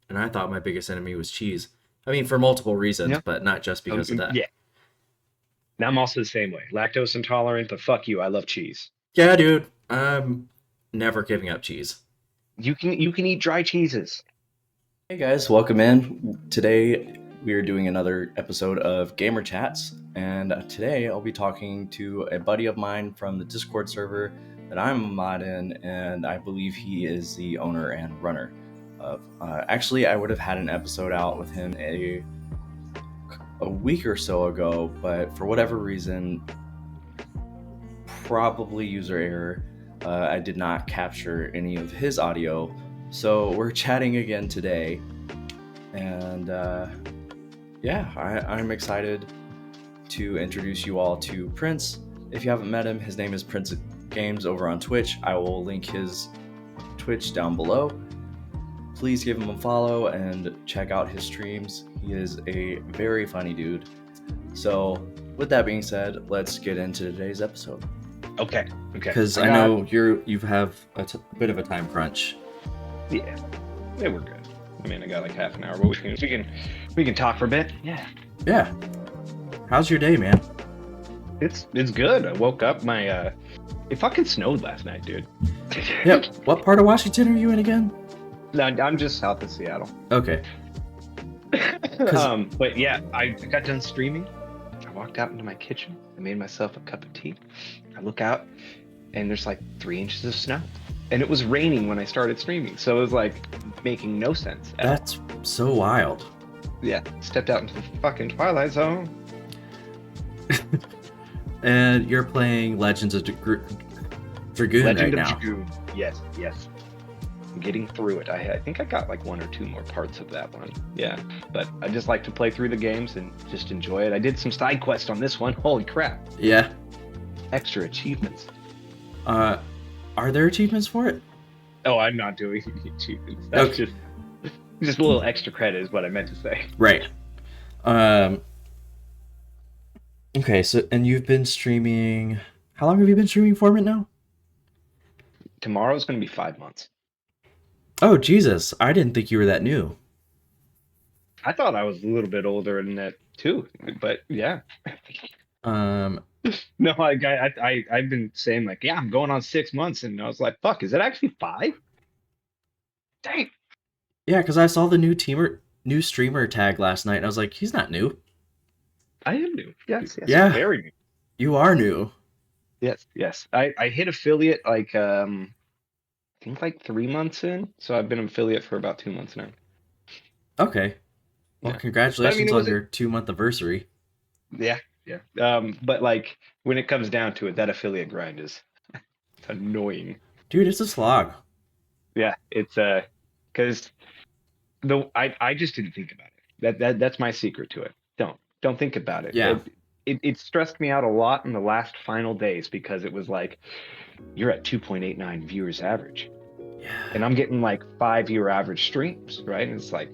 and I thought my biggest enemy was cheese. I mean, for multiple reasons, Yeah. but not just because of that. Yeah. And I'm also the same way. Lactose intolerant, but fuck you. I love cheese. Yeah, dude, I'm never giving up cheese. You can eat dry cheeses. Hey guys, welcome in. Today we are doing another episode of Gamer Chats, and today I'll be talking to a buddy of mine from the Discord server that I'm a mod in, and I believe he is the owner and runner of. Actually, I would have had an episode out with him a week or so ago, but for whatever reason, probably user error, I did not capture any of his audio. So we're chatting again today, and I'm excited to introduce you all to Prince. If you haven't met him, his name is Prince Games over on Twitch. I will link his Twitch down below. Please give him a follow and check out his streams. He is a very funny dude. So with that being said, let's get into today's episode. Okay. Because I know you have a bit of a time crunch. Yeah, we're good. I mean, I got like half an hour, but we can talk for a bit. Yeah. Yeah. How's your day, man? It's good. I woke up. It fucking snowed last night, dude. Yep. What part of Washington are you in again? No, I'm just south of Seattle. Okay. But yeah, I got done streaming. I walked out into my kitchen. I made myself a cup of tea. I look out, and there's like 3 inches of snow. And it was raining when I started streaming, so it was like making no sense. That's so wild. Yeah, stepped out into the fucking Twilight Zone. And you're playing Legends of Dragoon right now. Dragoon. Yes. I'm getting through it. I think I got like 1 or 2 more parts of that one. Yeah, but I just like to play through the games and just enjoy it. I did some side quests on this one. Holy crap. Yeah. Extra achievements. Are there achievements for it? Oh, I'm not doing achievements. That's okay. just a little extra credit is what I meant to say. Right. Okay, so and you've been streaming. How long have you been streaming for it now? Tomorrow's going to be 5 months. Oh, Jesus. I didn't think you were that new. I thought I was a little bit older than that too, but yeah. No, I've been saying like, yeah, I'm going on 6 months, and I was like, fuck, is it actually 5? Dang. Yeah, because I saw the new streamer tag last night, and I was like, he's not new. I am new. Yes. Yeah. Very new. You are new. Yes. I hit affiliate like I think like 3 months in, so I've been an affiliate for about 2 months now. Okay. Well, congratulations on your 2-month anniversary. Yeah. But like when it comes down to it, that affiliate grind is annoying. Dude, it's a slog. Yeah, it's because I just didn't think about it. That's my secret to it. Don't think about it. Yeah. It stressed me out a lot in the last final days because it was like you're at 2.89 viewers average. Yeah. And I'm getting like 5-year average streams, right? And it's like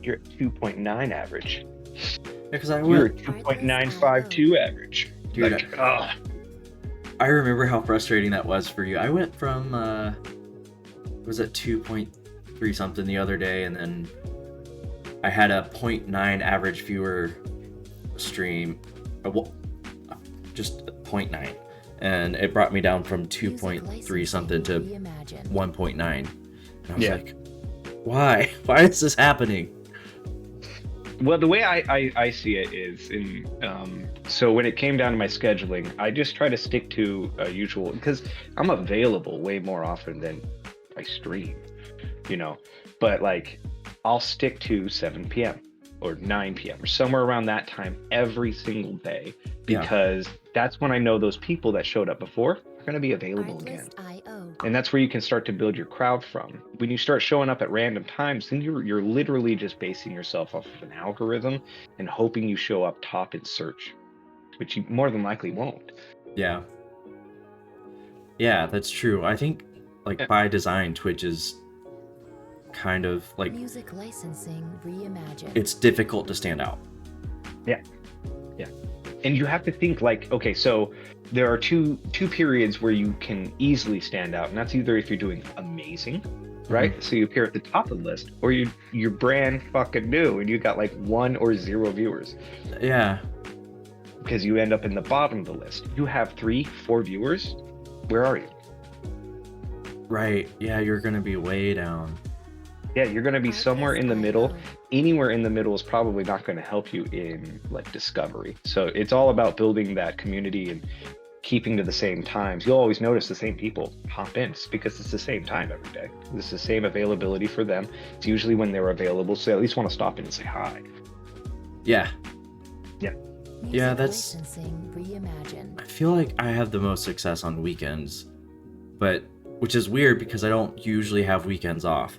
you're at 2.9 average. Yeah, because you're at 2.952 average. Dude, like, I remember how frustrating that was for you. I went from was it 2.3 something the other day, and then I had a 0.9 average viewer stream, just 0.9, and it brought me down from 2.3 something to 1.9. And I was like, why is this happening? Well, the way I see it is so when it came down to my scheduling, I just try to stick to usual, because I'm available way more often than I stream, but like I'll stick to 7 p.m. or 9 p.m. or somewhere around that time every single day, because that's when I know those people that showed up before are going to be available again. And that's where you can start to build your crowd from. When you start showing up at random times, then you're literally just basing yourself off of an algorithm and hoping you show up top in search, which you more than likely won't. Yeah, that's true. I think by design, Twitch is kind of like music licensing reimagined. It's difficult to stand out. Yeah. And you have to think like, okay, so there are two periods where you can easily stand out, and that's either if you're doing amazing right? So you appear at the top of the list, or you're brand fucking new and you got like 1 or 0 viewers Yeah. because you end up in the bottom of the list. You have 3, 4 viewers. Where are you? Right. Yeah, you're gonna be way down. Yeah, you're going to be Art somewhere is in the middle. unknown. Anywhere in the middle is probably not going to help you in like discovery. So it's all about building that community and keeping to the same times. You'll always notice the same people hop in because it's the same time every day. It's the same availability for them. It's usually when they're available, so they at least want to stop in and say hi. Yeah. Yeah. Yeah, Music that's- licensing reimagined. I feel like I have the most success on weekends, but which is weird because I don't usually have weekends off.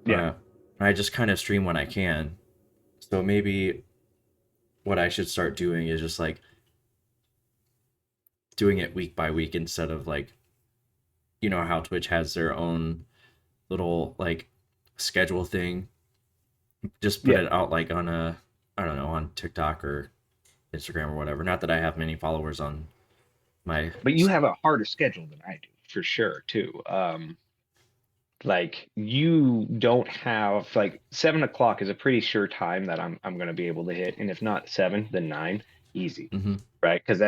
Yeah. I just kind of stream when I can. So maybe what I should start doing is just like doing it week by week instead of like, you know how Twitch has their own little like schedule thing. Just put Yeah. it out like on I don't know, on TikTok or Instagram or whatever. Not that I have many followers on my. But you have a harder schedule than I do, for sure, too. Like you don't have like 7 o'clock is a pretty sure time that I'm going to be able to hit, and if not 7, then 9, easy, Mhm. right? Because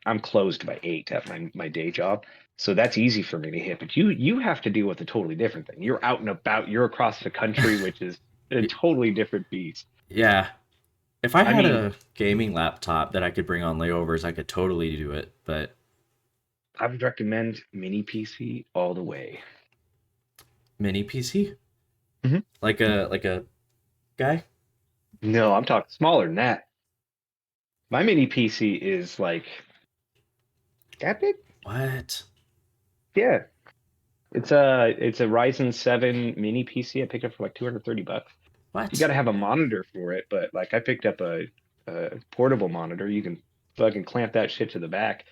I'm closed by 8 at my day job, so that's easy for me to hit. But you have to deal with a totally different thing. You're out and about. You're across the country, which is a totally different beast. Yeah. If I I had mean- a gaming laptop that I could bring on layovers, I could totally do it. But I would recommend mini PC all the way. mini PC, Mhm. like a guy. No, I'm talking smaller than that. My mini PC is like that big. What? Yeah. It's a Ryzen 7 mini PC. I picked up for like $230. What? You got to have a monitor for it, but like I picked up a portable monitor. You can fucking clamp that shit to the back.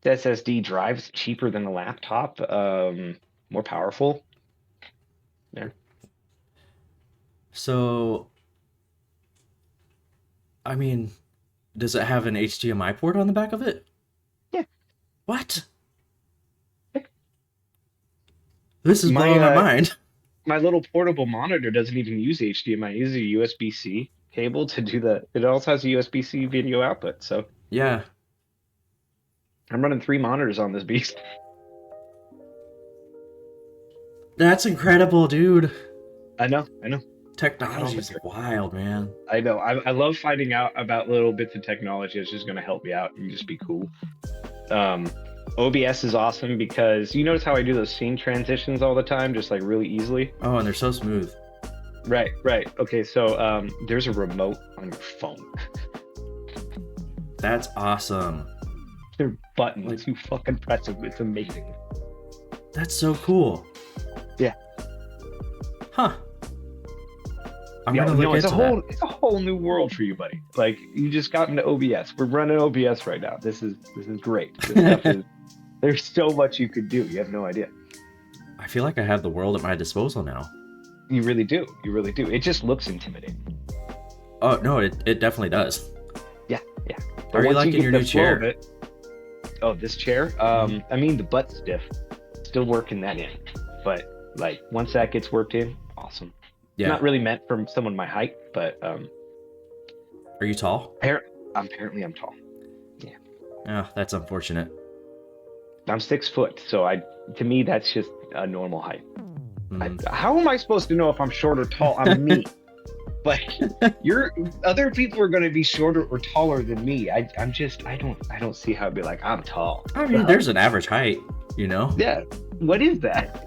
The SSD drive's cheaper than a laptop. More powerful. Yeah. So, I mean, does it have an HDMI port on the back of it? Yeah. What? Yeah. This is My, blowing my mind. My little portable monitor doesn't even use HDMI. It uses a USB-C cable to do the. It also has a USB-C video output. So Yeah. I'm running 3 monitors on this beast. That's incredible, dude. I know. Technology is wild, man. I know. I love finding out about little bits of technology that's just going to help me out and just be cool. OBS is awesome because you notice how I do those scene transitions all the time, just like really easily. Oh, and they're so smooth. Right. Okay, so there's a remote on your phone. That's awesome. They're buttons. You fucking press them. It's amazing. That's so cool. Yeah. Huh. I'm Yeah, gonna look it's into a whole new world for you, buddy. Like you just got into OBS. We're running OBS right now. This is great. This stuff is. There's so much you could do. You have no idea. I feel like I have the world at my disposal now. You really do. It just looks intimidating. Oh no, it definitely does. Yeah. Are you once liking get your the new flow chair? of it- oh, this chair. I mean, the butt's stiff. Still working that in, but like once that gets worked in, awesome. Yeah. Not really meant for someone my height, but Are you tall? apparently I'm tall. Oh, that's unfortunate. I'm 6 foot, so to me that's just a normal height. Mm. How am I supposed to know if I'm short or tall? I'm me. Like other people are going to be shorter or taller than me. I don't see how I'd be like I'm tall. I mean, there's an average height, you know? Yeah. What is that?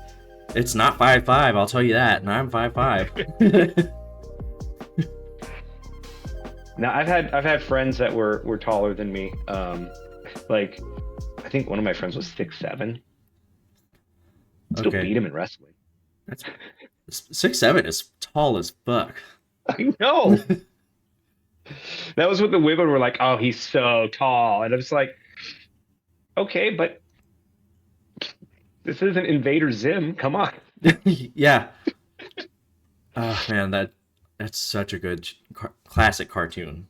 It's not 5'5", I'll tell you that, and I'm 5'5". Now I've had friends that were taller than me. Like I think one of my friends was 6'7". Still Okay. beat him in wrestling. That's 6'7" is tall as fuck. I know. That was what the women were like. Oh, he's so tall, and I was like, okay, but this isn't Invader Zim. Come on. Yeah. Oh man, that's such a good classic cartoon.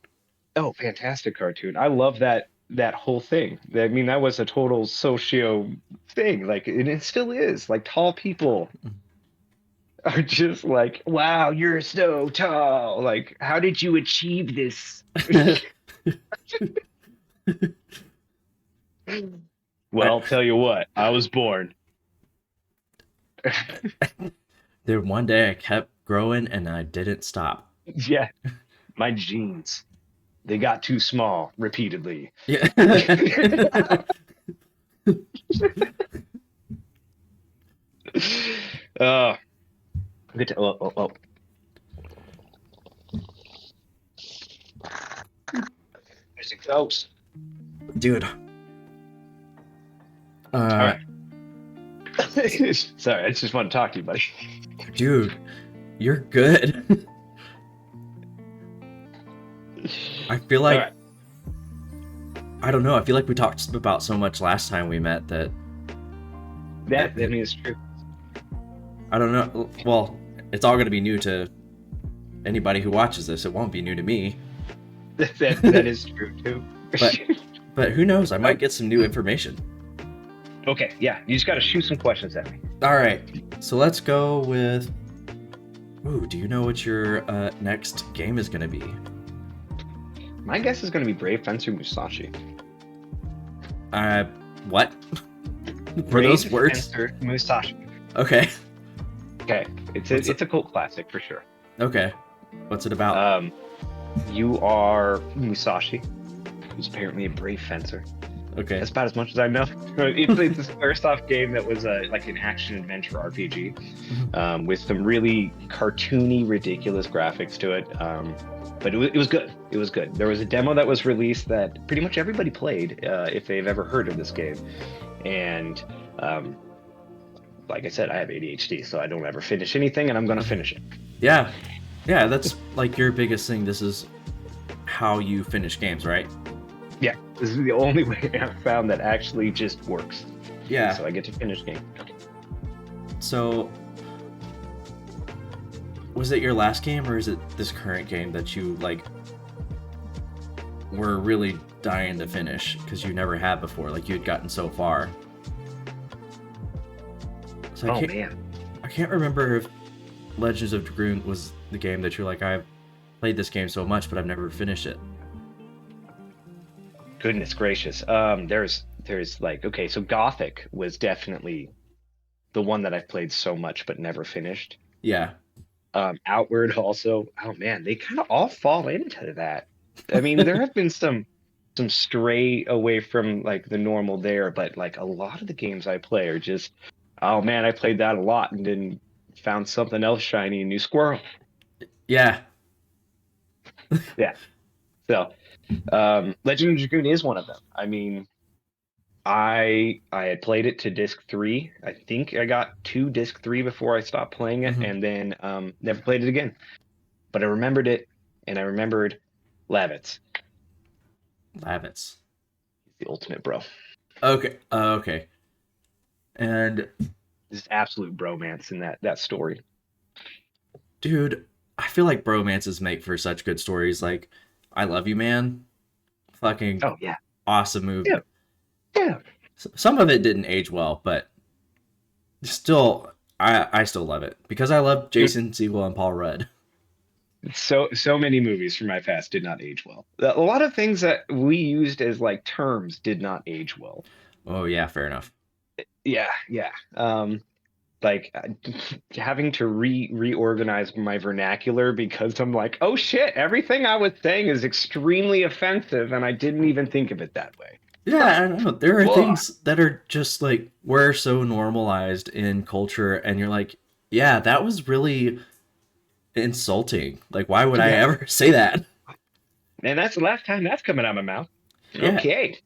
Oh, fantastic cartoon. I love that that whole thing. I mean, that was a total socio thing. Like, and it still is. Like, tall people are just like, wow, you're so tall. Like, how did you achieve this? I, Well, tell you what, I was born. Then one day I kept growing and I didn't stop. Yeah, my jeans, they got too small repeatedly. Yeah. uh, good to, oh, oh, oh. There's a ghost. Dude. All Uh, right. Sorry, I just want to talk to you, buddy. dude, you're good. I feel All like right. I don't know. I feel like we talked about so much last time we met that That is true. I don't know. Well, it's all going to be new to anybody who watches this. It won't be new to me. That is true too. But who knows? I might get some new information. Okay, yeah, you just got to shoot some questions at me. All right. So let's go with. Ooh, do you know what your next game is going to be? My guess is going to be Brave Fencer Musashi. What? Were Brave those words? Fencer Musashi. Okay. Okay, it's a cult classic for sure. Okay. What's it about? You are Musashi, who's apparently a brave fencer. Okay. That's about as much as I know. It's a Squaresoft game that was like an action adventure RPG with some really cartoony, ridiculous graphics to it. But it was good. It was good. There was a demo that was released that pretty much everybody played if they've ever heard of this game. And like I said, I have ADHD, so I don't ever finish anything, and I'm going to finish it. Yeah. Yeah, that's like your biggest thing. This is how you finish games, right? Yeah, this is the only way I've found that actually just works. Yeah. So I get to finish games. So, was it your last game, or is it this current game that you like were really dying to finish because you never had before? Like you had gotten so far. So Man. I can't remember if Legends of Dragoon was the game that you're like, I've played this game so much, but I've never finished it. Goodness gracious. There's like, okay, so Gothic was definitely the one that I've played so much but never finished. Yeah. Outward also. Oh man, they kind of all fall into that. I mean, there have been some stray away from like the normal there, but like a lot of the games I play are just, oh man, I played that a lot and then found something else shiny, a new squirrel. Yeah. Yeah. So, Legend of Dragoon is one of them. I mean, I had played it to disc 3. I think I got to disc 3 before I stopped playing it, and then never played it again. But I remembered it, and I remembered Lavitz. Lavitz. He's the ultimate bro. Okay. Okay. And This absolute bromance in that story. dude, I feel like bromances make for such good stories. Like, I Love You, Man. Fucking Oh yeah. awesome movie. Yeah. Yeah. Some of it didn't age well, but still, I still love it because I love Jason Segel and Paul Rudd. So many movies from my past did not age well. A lot of things that we used as like terms did not age well. Oh yeah, fair enough. Yeah. Like having to reorganize my vernacular because I'm like, oh shit, everything I was saying is extremely offensive, and I didn't even think of it that way. Yeah, I don't know. There are Ugh. things that are just like we're so normalized in culture, and you're like, yeah, that was really insulting. Like, why would I ever say that? And that's the last time that's coming out of my mouth. Yeah. Okay.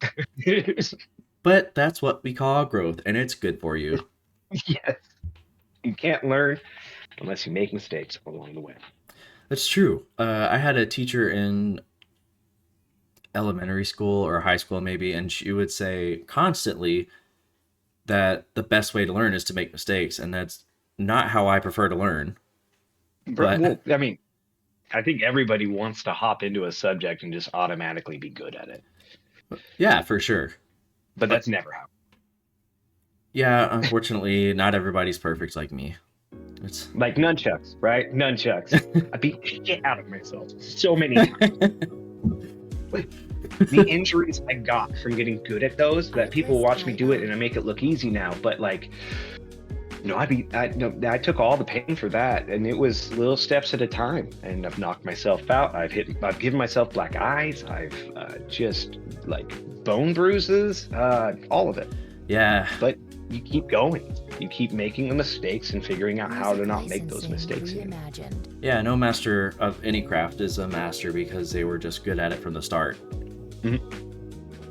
But that's what we call growth, and it's good for you. Yes. You can't learn unless you make mistakes along the way. That's true. I had a teacher in elementary school or high school maybe, and she would say constantly that the best way to learn is to make mistakes, and that's not how I prefer to learn. But Well, I mean, I think everybody wants to hop into a subject and just automatically be good at it. Yeah, for sure. But But that's never happened. yeah, unfortunately, not everybody's perfect like me. It's Like nunchucks, right? Nunchucks. I beat the shit out of myself so many times. The injuries I got from getting good at those, that people watch me do it and I make it look easy now. But like, no, I took all the pain for that, and it was little steps at a time. And I've knocked myself out. I've given myself black eyes. I've just like bone bruises, all of it. yeah, But you keep going. You keep making the mistakes and figuring out how to not make those mistakes anymore. Reimagined. yeah. No master of any craft is a master because they were just good at it from the start.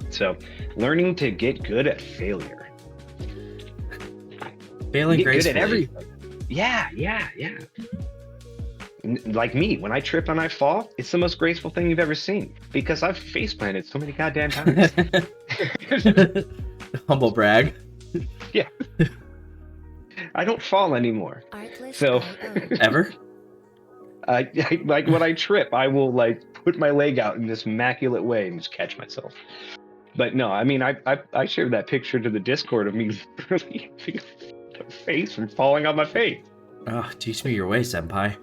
So, learning to get good at failure. Failing Get good gracefully. at everything. Yeah. Like me, when I trip and I fall, it's the most graceful thing you've ever seen because I've face planted so many goddamn times. Humble brag. Yeah. I don't fall anymore. Artlist So, IO. Ever? I like when I trip, I will like put my leg out in this immaculate way and just catch myself. But no, I mean, I shared that picture to the Discord of me really the face from falling on my face. Oh, teach me your way, senpai.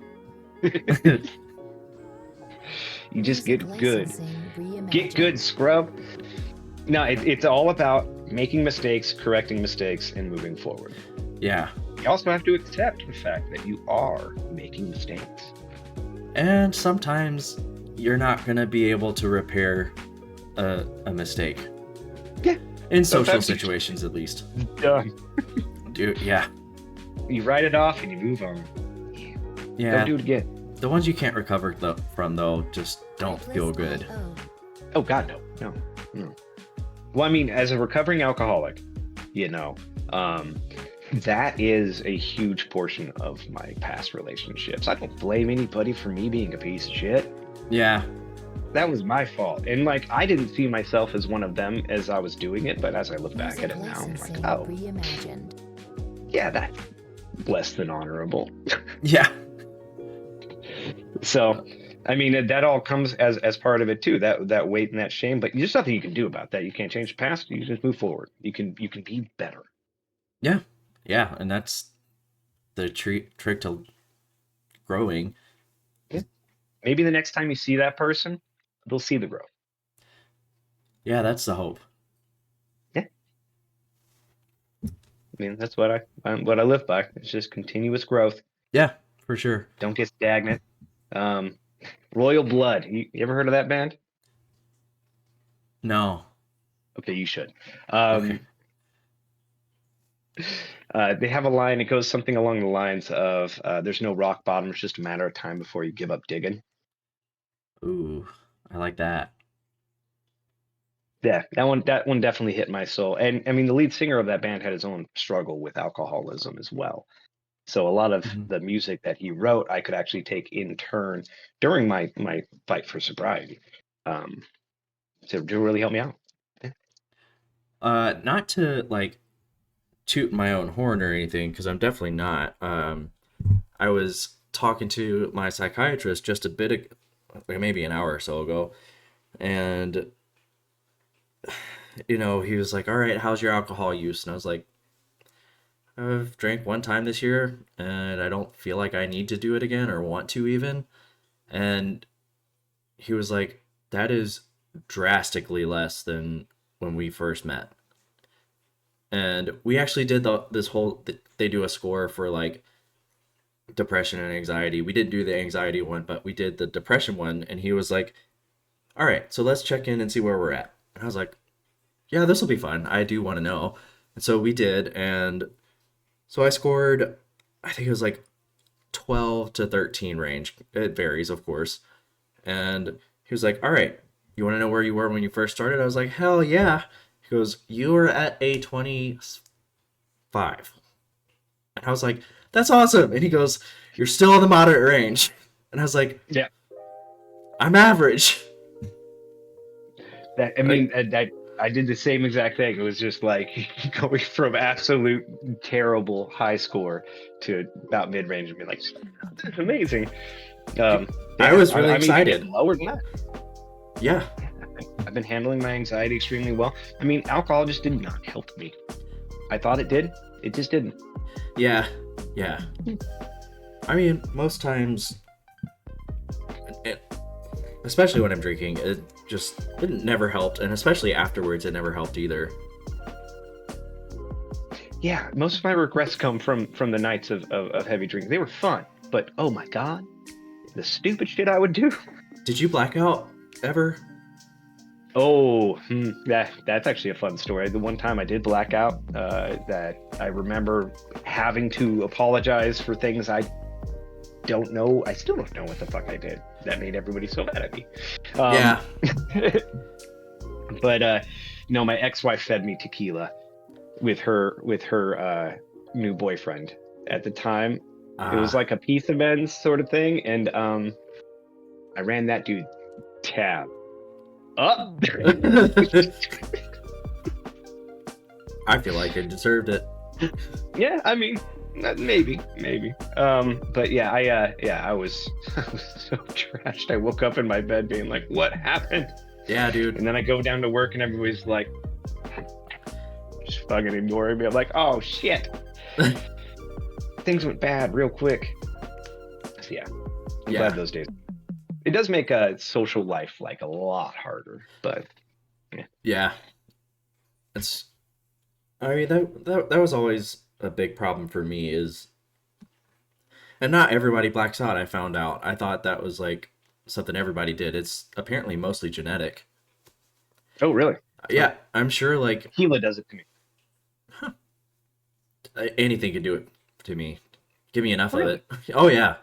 You just Music get good. licensing reimagined. Get good, scrub. No, it's all about making mistakes, correcting mistakes, and moving forward. Yeah. You also have to accept the fact that you are making mistakes. And sometimes you're not going to be able to repair a mistake. Yeah. In social Sometimes you- situations, at least. Done. Dude, yeah. You write it off and you move on. Yeah. Don't do it again. The ones you can't recover from, though, just don't feel good. IO. Oh God, no. Well, I mean, as a recovering alcoholic, that is a huge portion of my past relationships. I don't blame anybody for me being a piece of shit. Yeah. That was my fault. And like, I didn't see myself as one of them as I was doing it, but as I look back at it now, I'm like, Licensing oh, reimagined. yeah, that's less than honorable. Yeah. So, I mean, that all comes as part of it too. That weight and that shame. But there's nothing you can do about that. You can't change the past. You just move forward. You can be better. Yeah. Yeah. And that's the trick to growing. Maybe the next time you see that person, they'll see the growth. Yeah, that's the hope. I mean, that's what I live by. It's just continuous growth. Yeah, for sure. Don't get stagnant. Royal Blood. You ever heard of that band? No. Okay, you should. Okay. They have a line. It goes something along the lines of, "There's no rock bottom. It's just a matter of time before you give up digging." Ooh, I like that. Yeah, that one definitely hit my soul. And I mean, the lead singer of that band had his own struggle with alcoholism as well. So a lot of Mhm. the music that he wrote, I could actually take in turn during my fight for sobriety, to really help me out. Not to like toot my own horn or anything, because I'm definitely not. I was talking to my psychiatrist just a bit, maybe an hour or so ago, and he was like, "All right, how's your alcohol use?" And I was like, "I've drank one time this year, and I don't feel like I need to do it again or want to even." And he was like, "That is drastically less than when we first met." And we actually did this whole, they do a score for like depression and anxiety. We didn't do the anxiety one, but we did the depression one. And he was like, "All right, so let's check in and see where we're at." And I was like, "Yeah, this will be fun. I do want to know." And so we did. And so I scored, I think it was like 12 to 13 range. It varies, of course. And he was like, "All right, you want to know where you were when you first started?" I was like, "Hell yeah." He goes, "You were at a 25." And I was like, "That's awesome." And he goes, "You're still in the moderate range." And I was like, Yeah. "I'm average." That I mean, that I did the same exact thing. It was just like going from absolute terrible high score to about mid range and being like, "That's amazing." I was really I mean, excited. lower than that. Yeah. I've been handling my anxiety extremely well. I mean, alcohol just did not help me. I thought it did. It just didn't. Yeah. I mean, most times, especially when I'm drinking, it never helped, and especially afterwards, it never helped either. Yeah, most of my regrets come from the nights of heavy drinking. They were fun, but oh my god, the stupid shit I would do. Did you black out ever? Oh, that's actually a fun story. The one time I did black out, that I remember having to apologize for things I don't know. I still don't know what the fuck I did. That made everybody so mad at me. Yeah. But no, my ex-wife fed me tequila with her new boyfriend at the time. It was like a peace amends sort of thing, and I ran that dude tab up. I feel like it deserved it. Yeah, I mean, maybe. But yeah, I was so trashed. I woke up in my bed being like, "What happened?" Yeah, dude. And then I go down to work, and everybody's like, just fucking ignoring me. I'm like, "Oh shit." Things went bad real quick. So yeah, I'm glad those days. It does make a social life like a lot harder, but yeah. It's. I mean, that was always a big problem for me is, and not everybody blacks out. I found out. I thought that was like something everybody did. It's apparently mostly genetic. Oh, really? Yeah, I'm sure. Like tequila does it to me. Anything can do it to me. Give me enough of it. Oh yeah.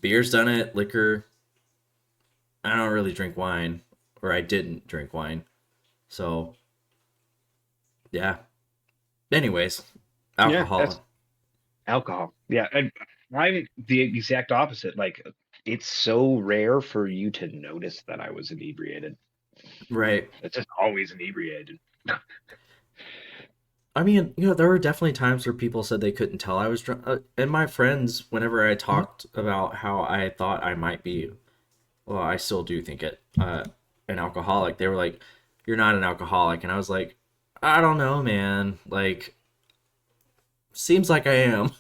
Beer's done it. Liquor. I don't really drink wine, or I didn't drink wine, so yeah. Anyways, alcohol. Yeah, alcohol. Yeah, I'm the exact opposite. Like, it's so rare for you to notice that I was inebriated. Right. It's just always inebriated. I mean, there were definitely times where people said they couldn't tell I was drunk. And my friends, whenever I talked about how I thought I might be, well, I still do think it, an alcoholic, they were like, "You're not an alcoholic." And I was like, I don't know, man. Like, seems like I am.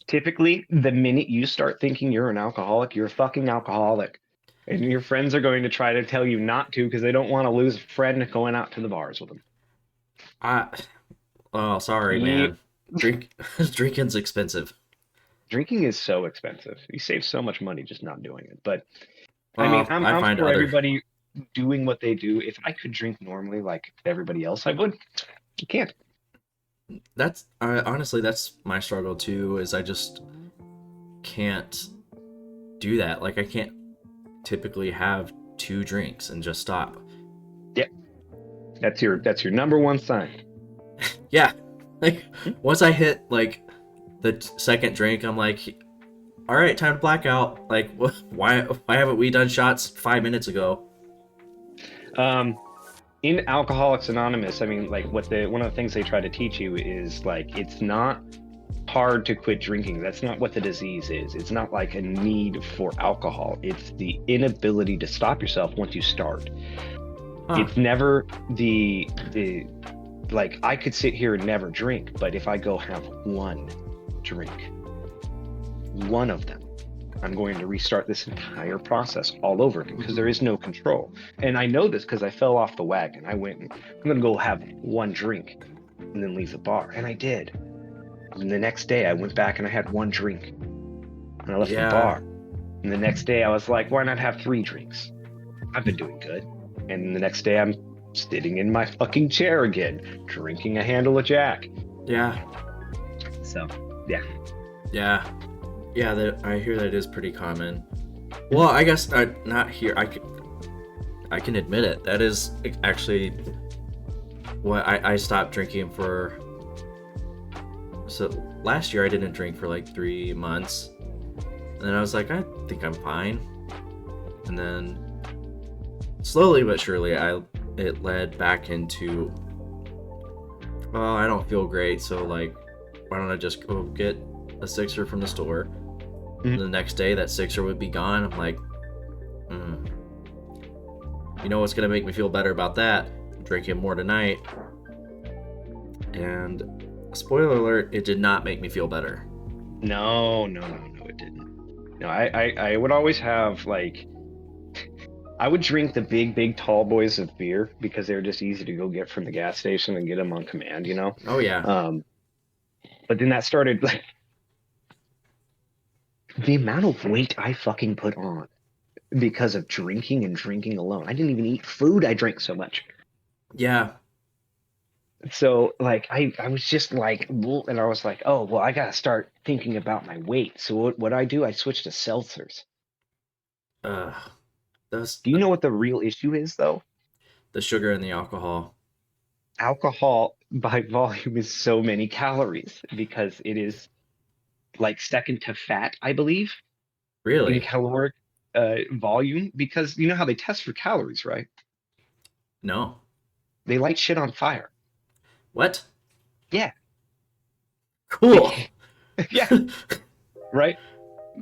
Typically, the minute you start thinking you're an alcoholic, you're a fucking alcoholic. And your friends are going to try to tell you not to because they don't want to lose a friend going out to the bars with them. Oh, sorry, man. Drinking's expensive. Drinking is so expensive. You save so much money just not doing it. But I mean, I'm for everybody doing what they do. If I could drink normally like everybody else, I would. You can't. That's honestly, that's my struggle too. Is I just can't do that. Like, I can't typically have 2 drinks and just stop. Yeah, that's your number one sign. Yeah, like once I hit like the second drink, I'm like, all right, time to black out. Like, why haven't we done shots 5 minutes ago? In Alcoholics Anonymous, I mean, like one of the things they try to teach you is like, it's not hard to quit drinking. That's not what the disease is. It's not like a need for alcohol. It's the inability to stop yourself once you start. It's never the like, I could sit here and never drink, but if I go have one drink, one of them, I'm going to restart this entire process all over again because there is no control. And I know this because I fell off the wagon. I went, I'm going to go have one drink and then leave the bar. And I did. And the next day I went back and I had one drink and I left the bar. And the next day I was like, why not have 3 drinks? I've been doing good. And the next day I'm sitting in my fucking chair again, drinking a handle of Jack. Yeah. So, yeah. Yeah. Yeah, I hear that is pretty common. Well, I guess not here. I can admit it. That is actually what I stopped drinking for. So last year I didn't drink for like 3 months, and then I was like, I think I'm fine. And then slowly but surely, it led back into, well, I don't feel great, so like, why don't I just go get a sixer from the store? The next day that sixer would be gone. I'm like, You know what's gonna make me feel better about that? Drinking more tonight. And spoiler alert, it did not make me feel better. No, it didn't. No, I would always have like I would drink the big tall boys of beer because they were just easy to go get from the gas station and get them on command, you know. Oh yeah. But then that started like the amount of weight I fucking put on because of drinking and drinking alone. I didn't even eat food. I drank so much. Yeah. So like I was just like, and I was like, oh well, I gotta start thinking about my weight. So what I do? I switched to seltzers. Uh, that's Do you know what the real issue is though? the sugar and the alcohol. Alcohol by volume is so many calories because it is like second to fat, I believe, in Really? caloric volume. Because you know how they test for calories, right? No. They light shit on fire. What? Yeah, Cool. yeah, right.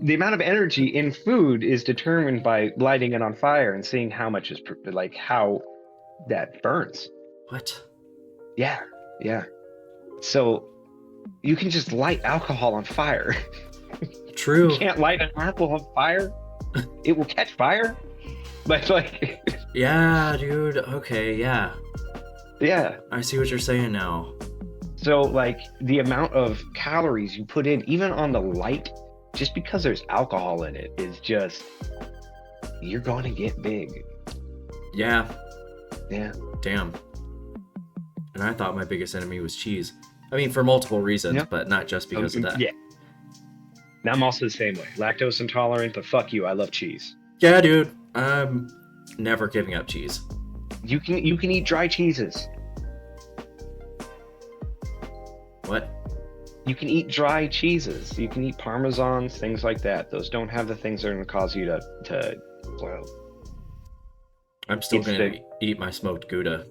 The amount of energy in food is determined by lighting it on fire and seeing how much is like how that burns. What? Yeah, yeah. So you can just light alcohol on fire. True. You can't light an apple on fire. It will catch fire. But like, Yeah, dude. Okay, yeah. yeah. I see what you're saying now. So like the amount of calories you put in, even on the light, just because there's alcohol in it, is just you're going to get big. Yeah. Yeah. Damn. And I thought my biggest enemy was cheese. I mean, for multiple reasons, Yeah. but not just because of that. Yeah. Now I'm also the same way. Lactose intolerant, but fuck you, I love cheese. Yeah, dude. I'm never giving up cheese. You can eat dry cheeses. What? You can eat dry cheeses. You can eat parmesans, things like that. Those don't have the things that are going to cause you to well. I'm still It's gonna the- eat my smoked Gouda.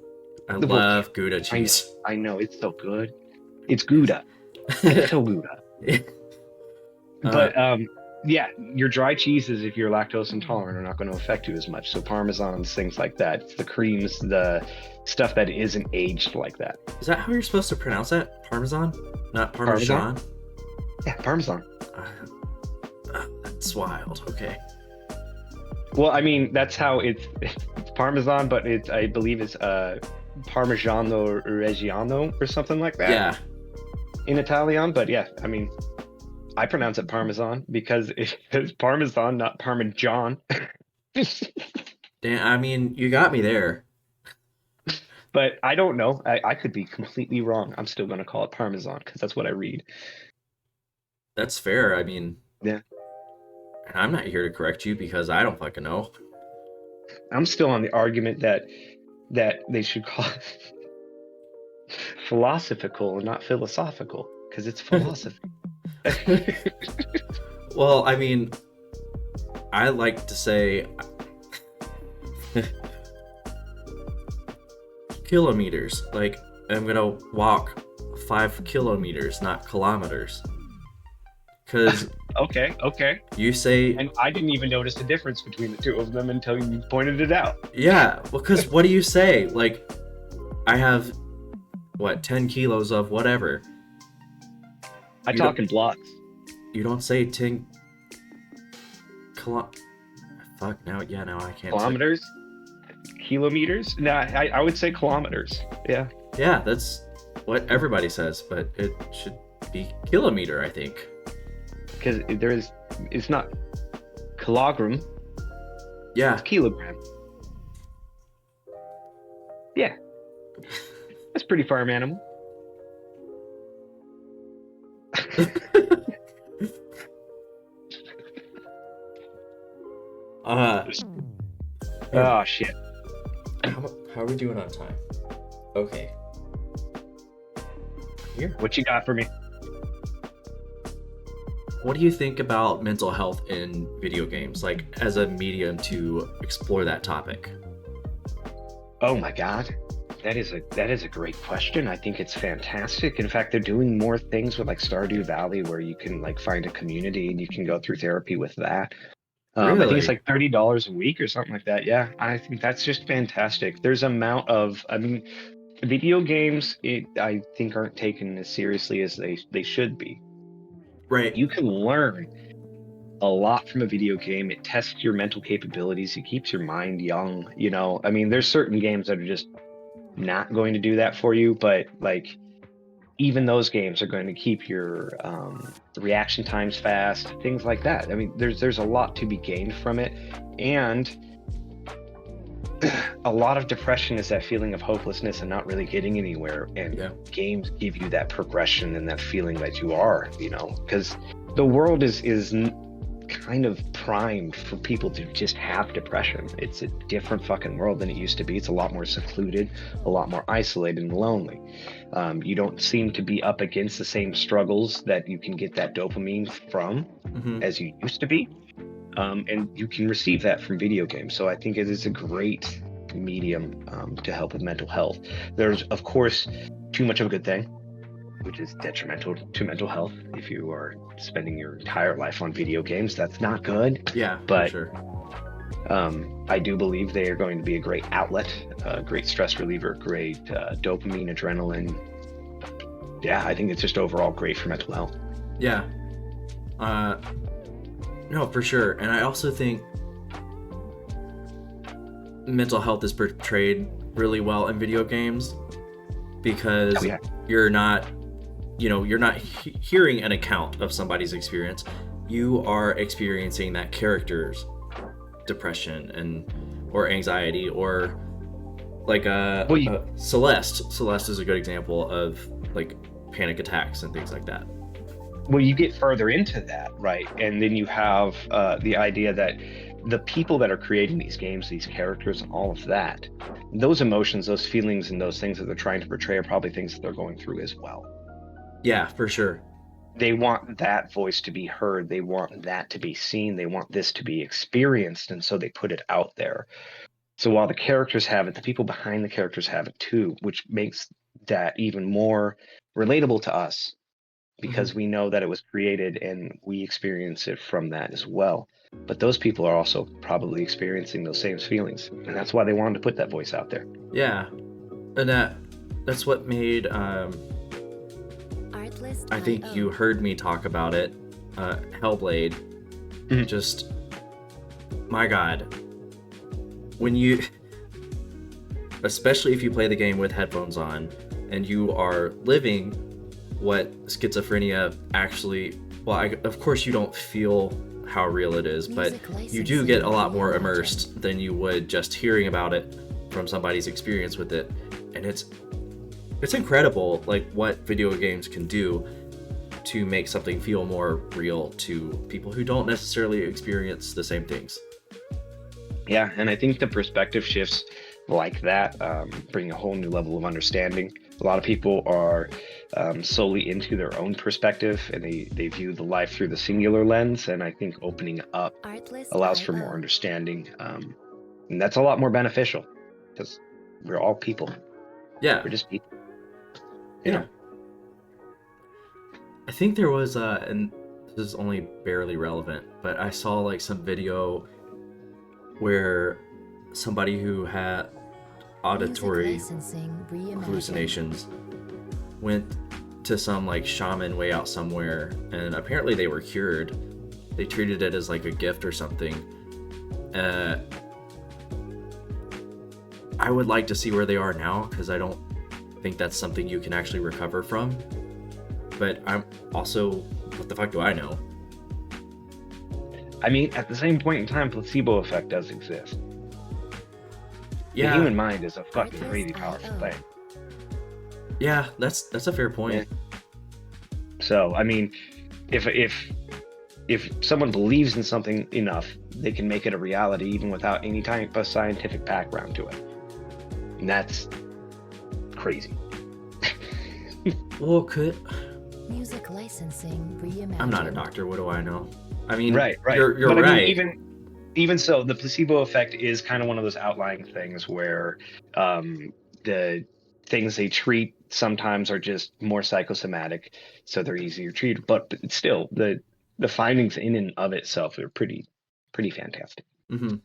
I The- love Gouda cheese. I know it's so good. It's Gouda. It's so Gouda. But yeah, your dry cheeses, if you're lactose intolerant, are not going to affect you as much. So parmesans, things like that. It's the creams, the stuff that isn't aged like that. Is that how you're supposed to pronounce that? Parmesan? Not Parmesan? Yeah, parmesan. That's wild. Okay. Well, I mean, that's how it's parmesan, but I believe it's Parmigiano Reggiano or something like that. Yeah. In Italian, but yeah, I mean, I pronounce it parmesan because it's parmesan, not parmesan. Damn, I mean, you got me there. But I don't know. I could be completely wrong. I'm still going to call it parmesan because that's what I read. That's fair. I mean, Yeah. and I'm not here to correct you because I don't fucking know. I'm still on the argument that they should call it philosophical and not philosophical because it's philosophy. Well, I mean, I like to say kilometers. Like, I'm gonna walk 5 kilometers, not kilometers. Because Okay. you say, And I didn't even notice the difference between the two of them until you pointed it out. yeah, because what do you say? Like, I have, 10 kilos of whatever. I You talk don't- in blocks. You don't say 10 Fuck, now I can't Kilometers? Kilometers? No, I would say kilometers. Yeah. say. Yeah, that's what everybody says, but it should be kilometer, I think. Because it's not kilogram, Yeah. it's kilogram. Yeah. That's pretty farm animal. Oh, shit. How are we doing on time? Okay. Here. What you got for me? What do you think about mental health in video games, like as a medium to explore that topic? Oh my God. That is a great question. I think it's fantastic. In fact, they're doing more things with like Stardew Valley where you can like find a community and you can go through therapy with that. I think it's Really? like $30 a week or something like that. Yeah, I think that's just fantastic. There's amount of, I mean, video games, I think aren't taken as seriously as they should be. Right. You can learn a lot from a video game. It tests your mental capabilities. It keeps your mind young. I mean, there's certain games that are just not going to do that for you, but like even those games are going to keep your reaction times fast, things like that. I mean, there's a lot to be gained from it, and a lot of depression is that feeling of hopelessness and not really getting anywhere. And Yeah. games give you that progression and that feeling that you are, because the world is kind of primed for people to just have depression. It's a different fucking world than it used to be. It's a lot more secluded, a lot more isolated and lonely. You don't seem to be up against the same struggles that you can get that dopamine from Hmm. as you used to be. And you can receive that from video games. So I think it is a great medium to help with mental health. There's, of course, too much of a good thing, which is detrimental to mental health. If you are spending your entire life on video games, that's not good. Yeah, for But sure. I do believe they are going to be a great outlet, a great stress reliever, great dopamine, adrenaline. Yeah, I think it's just overall great for mental health. Yeah. Uh, no, for sure. And I also think mental health is portrayed really well in video games because Oh, yeah. you're not, you're not hearing an account of somebody's experience. You are experiencing that character's depression or anxiety, or like Well, you, Celeste. Celeste is a good example of like panic attacks and things like that. well, you get further into that, right? And then you have the idea that the people that are creating these games, these characters, all of that, those emotions, those feelings, and those things that they're trying to portray are probably things that they're going through as well. Yeah, for sure. They want that voice to be heard. They want that to be seen. They want this to be experienced. And so they put it out there. So while the characters have it, the people behind the characters have it too, which makes that even more relatable to us Hmm. because we know that it was created and we experience it from that as well. But those people are also probably experiencing those same feelings. And that's why they wanted to put that voice out there. Yeah, and that's what made I think you heard me talk about it. Hellblade. Mhm. Just my God, when you, especially if you play the game with headphones on, and you are living what schizophrenia actually. Well, of course you don't feel how real it is, but you do get a lot more immersed than you would just hearing about it from somebody's experience with it, and it's incredible like what video games can do to make something feel more real to people who don't necessarily experience the same things. Yeah, and I think the perspective shifts like that bring a whole new level of understanding. A lot of people are solely into their own perspective and they view the life through the singular lens. And I think opening up allows for more understanding. And that's a lot more beneficial because we're all people. Yeah, We're just people, you yeah. know? I think there was and this is only barely relevant, but I saw like some video where somebody who had auditory hallucinations went to some like shaman way out somewhere, and apparently they were cured. They treated it as like a gift or something. I would like to see where they are now because I don't think that's something you can actually recover from. But I'm also, what the fuck do I know? I mean, at the same point in time, placebo effect does exist. Yeah, The human mind is a fucking crazy powerful thing. yeah, that's a fair point. Yeah. So, I mean, if someone believes in something enough, they can make it a reality even without any type of scientific background to it. And that's crazy. Well, could Music licensing reimagined. I'm not a doctor. What do I know? I mean, Right. You're But I right. mean, even so, the placebo effect is kind of one of those outlying things where the things they treat sometimes are just more psychosomatic, so they're easier treated. But still, the findings in and of itself are pretty pretty fantastic. Mm-hmm.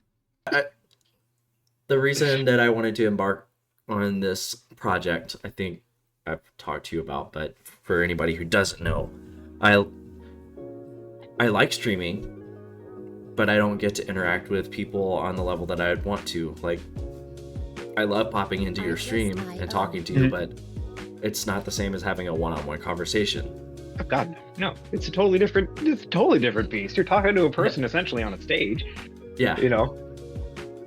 The reason that I wanted to embark on this project, I think I've talked to you about, but for anybody who doesn't know, I like streaming, but I don't get to interact with people on the level that I'd want to. Like, I love popping into your stream and talking to you, but it's not the same as having a one-on-one conversation. Oh God, no! It's a totally different beast. You're talking to a person essentially on a stage. Yeah. You know,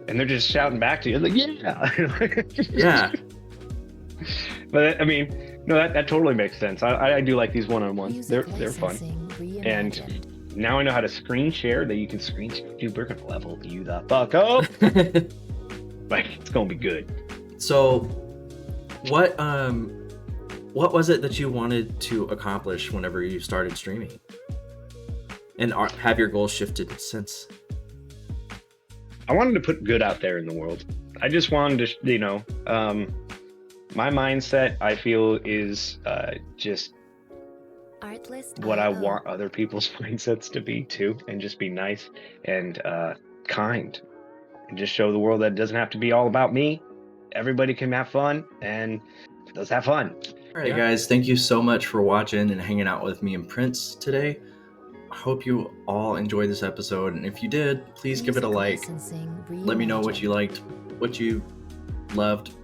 and they're just shouting back to you like, yeah. Yeah. But I mean, no, that totally makes sense. I do like these one-on-ones. They're fun. And now I know how to screen share. That you can screen share. Dude, we're gonna level you the fuck up. Like, it's gonna be good. So, what was it that you wanted to accomplish whenever you started streaming? And have your goals shifted since? I wanted to put good out there in the world. I just wanted to, you know, my mindset, I feel, is just what I want other people's mindsets to be too, and just be nice and kind, and just show the world that it doesn't have to be all about me. Everybody can have fun, and let's have fun. All right, guys, thank you so much for watching and hanging out with me and Prince today. I hope you all enjoyed this episode, and if you did, please give it a like. Let me know what you liked, what you loved,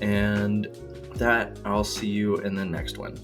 and with that, I'll see you in the next one.